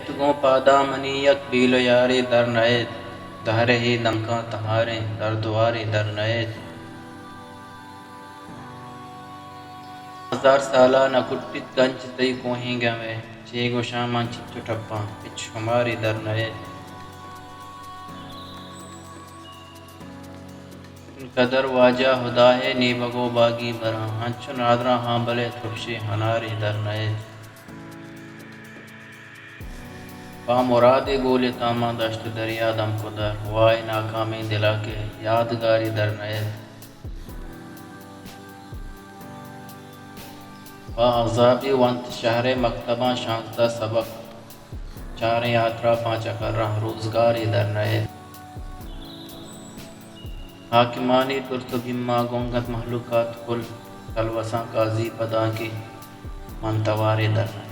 تگوں پادا منی یک بیل یاری در نئے دہرے ہی دمکاں تہارے در دواری در نئے ہزار سالہ نہ کٹت گنج تئی کوہیں گوے چے گو شامان چچو ٹپاں پچ شماری در نئے قدر واجہ خدا ہے نی بگو باگی براں ہنچو نادراں ہاں بلے تھرشی ہناری در نئے با مراد گول تاما دشت دریا دم کو در وائے ناکامی دلا کے یادگاری در نئے با عذابی ونت شہر مکتباں شانزدہ سبق چار یاترا پانچ اکرہ روزگاری در نئے حاکمانی ترس بھما گنگت محلوقات کل کلوساں قاضی پدا کی منتواری در نئے